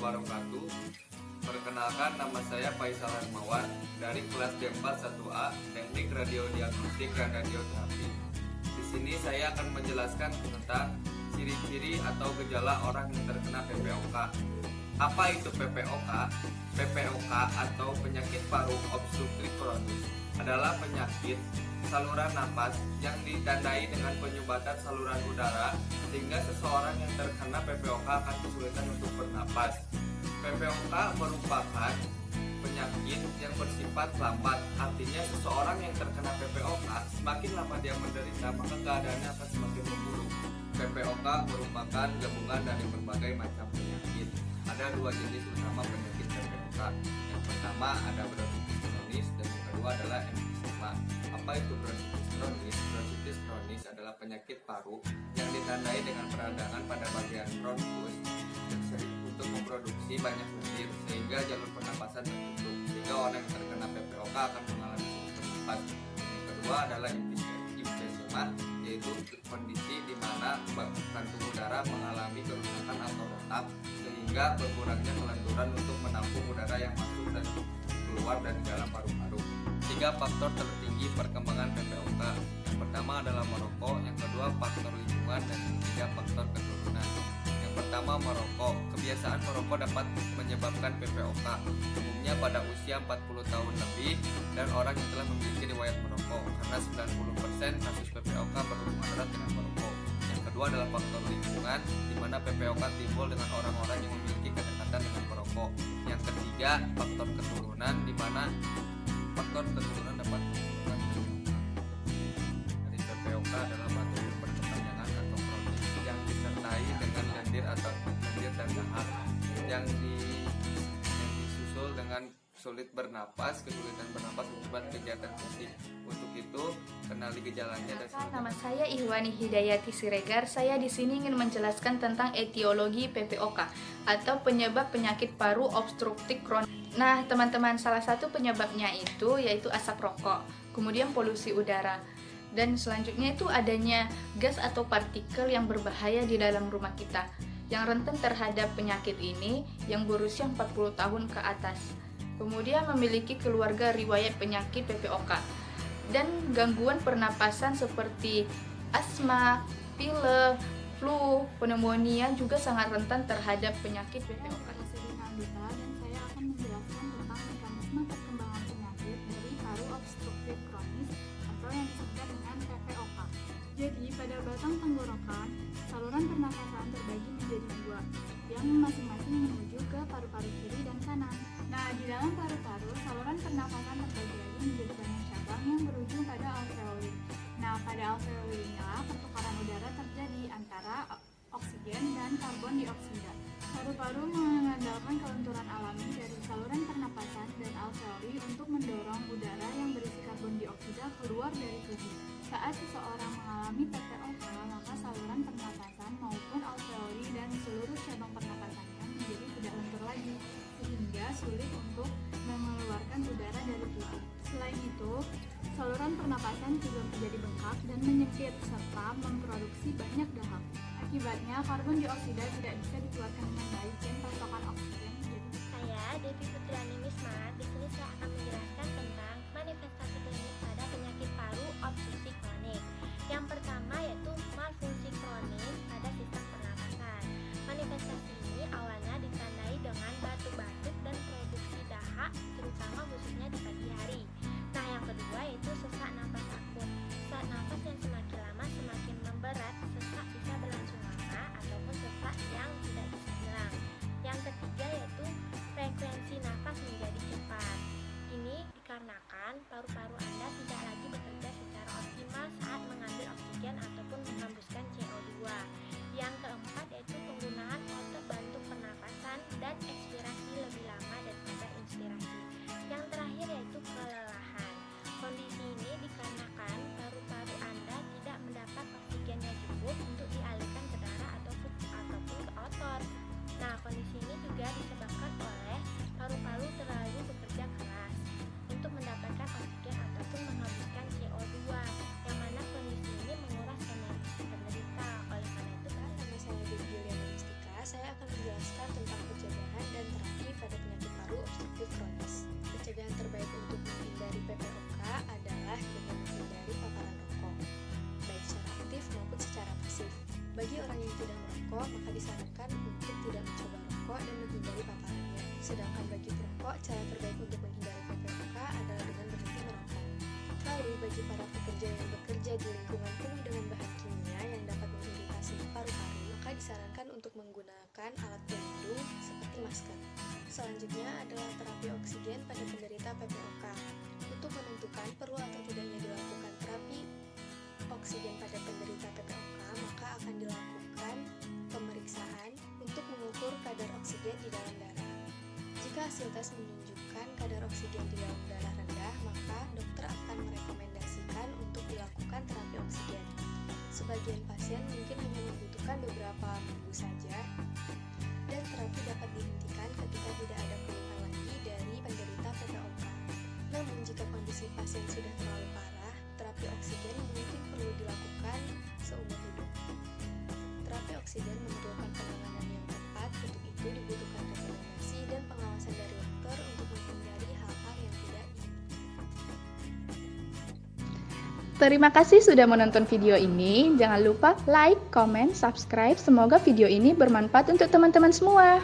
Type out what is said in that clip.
wabarakatuh. Perkenalkan, nama saya Faisal Hermawan dari kelas D4 1A Teknik Radiodiagnostik dan Radioterapi. Di sini saya akan menjelaskan tentang ciri-ciri atau gejala orang yang terkena PPOK. Apa itu PPOK? PPOK atau penyakit paru obstruktif kronis adalah penyakit saluran napas yang ditandai dengan penyumbatan saluran udara sehingga seseorang yang terkena PPOK akan kesulitan untuk bernapas. PPOK merupakan penyakit yang bersifat lambat, artinya seseorang yang terkena PPOK semakin lama dia menderita maka keadaannya akan semakin memburuk. PPOK merupakan gabungan dari berbagai macam penyakit. Ada dua jenis utama penyakit PPOK. Yang pertama ada bronkitis kronis dan yang kedua adalah emfisema. Apa itu bronkitis kronis? Bronkitis kronis adalah penyakit paru yang ditandai dengan peradangan pada bagian bronkus yang sering untuk memproduksi banyak lendir sehingga jalur pernapasan tertutup sehingga orang yang terkena PPOK akan mengalami sulit bernapas. Yang kedua adalah emfisema, yaitu kondisi di mana kantung udara mengalami kerusakan atau retak sehingga berkurangnya kelenturan untuk menampung udara yang masuk dan keluar dari dalam paru-paru. 3 faktor tertinggi perkembangan PPOK. Yang pertama adalah merokok, yang kedua faktor lingkungan, dan yang ketiga faktor keturunan. Yang pertama merokok. Kebiasaan merokok dapat menyebabkan PPOK, umumnya pada usia 40 tahun lebih dan orang yang telah memiliki riwayat merokok, karena 90% kasus PPOK berhubungan erat dengan merokok. Yang kedua adalah faktor lingkungan, di mana PPOK timbul dengan orang-orang yang memiliki kedekatan dengan perokok. Yang ketiga, faktor keturunan, di mana faktor keturunan dapat menimbulkan dari PPOK adalah batuk yang berkepanjangan atau kronis yang disertai dengan lendir atau lendir dan dahak yang disusul dengan sulit bernapas, kesulitan bernapas akibat kegiatan fisik. Untuk itu, kenali gejalanya dan Nama saya Ihwani Hidayati Siregar. Saya di sini ingin menjelaskan tentang etiologi PPOK atau penyebab penyakit paru obstruktif kronis. Nah, teman-teman, salah satu penyebabnya itu yaitu asap rokok, kemudian polusi udara, dan selanjutnya itu adanya gas atau partikel yang berbahaya di dalam rumah kita yang rentan terhadap penyakit ini yang berusia 40 tahun ke atas. Kemudian memiliki keluarga riwayat penyakit PPOK dan gangguan pernapasan seperti asma, pilek, flu, pneumonia juga sangat rentan terhadap penyakit PPOK. Dan saya akan menjelaskan tentang mekanisme perkembangan penyakit dari paru obstruktif kronis atau yang disebut dengan PPOK. Jadi, pada batang tenggorokan, saluran pernafasan terbagi menjadi 2, yang masing-masing menuju ke paru-paru kiri dan kanan. Nah, di dalam paru-paru, saluran pernafasan terbagi lagi menjadi banyak cabang yang berujung pada alveoli. Nah, pada alveoli inilah pertukaran udara terjadi antara oksigen dan karbon dioksida. Paru-paru mengandalkan kelenturan alami dari saluran pernapasan dan alveoli untuk mendorong udara yang berisi karbon dioksida keluar dari tubuh. Saat seseorang mengalami PPOK, maka saluran pernapasan maupun alveoli dan seluruh cabang pernapasannya menjadi tidak lentur lagi, sehingga sulit untuk mengeluarkan udara dari tubuh. Selain itu, saluran pernapasan juga menjadi bengkak dan menyempit serta memproduksi banyak dahak. Akibatnya, karbon dioksida tidak bisa dikeluarkan dengan baik dan pasokan oksigen menjadi. Saya Devi Putriani Wisma. Di sini saya akan menjelaskan tentang manifestasi klinis pada penyakit paru obstruktif kronis. Yang pertama yaitu malfungsi kronis pada sistem pernapasan. Manifestasi ini awalnya ditandai dengan batuk-batuk dan produksi dahak, terutama khususnya di pagi hari. Nah, yang kedua yaitu sesak napas akut. Sesak napas yang semakin lama semakin memberat, sesak bisa berlangsung lama ataupun sesak yang tidak bisa hilang. Yang ketiga yaitu disarankan untuk tidak mencoba rokok dan menghindari paparannya. Sedangkan bagi perokok, cara terbaik untuk menghindari PPOK adalah dengan berhenti merokok. Lalu bagi para pekerja yang bekerja di lingkungan penuh dengan bahan kimia yang dapat mengiritasi paru-paru, maka disarankan untuk menggunakan alat pelindung seperti masker. Selanjutnya adalah terapi oksigen pada penderita PPOK. Untuk menentukan perlu atau tidaknya dilakukan terapi oksigen pada penderita PPOK, maka akan dilakukan pemeriksaan untuk mengukur kadar oksigen di dalam darah. Jika hasil tes menunjukkan kadar oksigen di dalam darah rendah, maka dokter akan merekomendasikan untuk dilakukan terapi oksigen. Sebagian pasien mungkin hanya membutuhkan beberapa minggu saja, dan terapi dapat dihentikan ketika tidak ada keluhan lagi dari penderita PPOK. Namun jika kondisi pasien sudah terlalu parah, terapi oksigen mungkin perlu dilakukan seumur hidup. Terapi oksigen memerlukan penanganan yang tepat, untuk itu dibutuhkan rekomendasi dan pengawasan dari dokter untuk menghindari hal-hal yang tidak diinginkan. Terima kasih sudah menonton video ini. Jangan lupa like, comment, subscribe. Semoga video ini bermanfaat untuk teman-teman semua.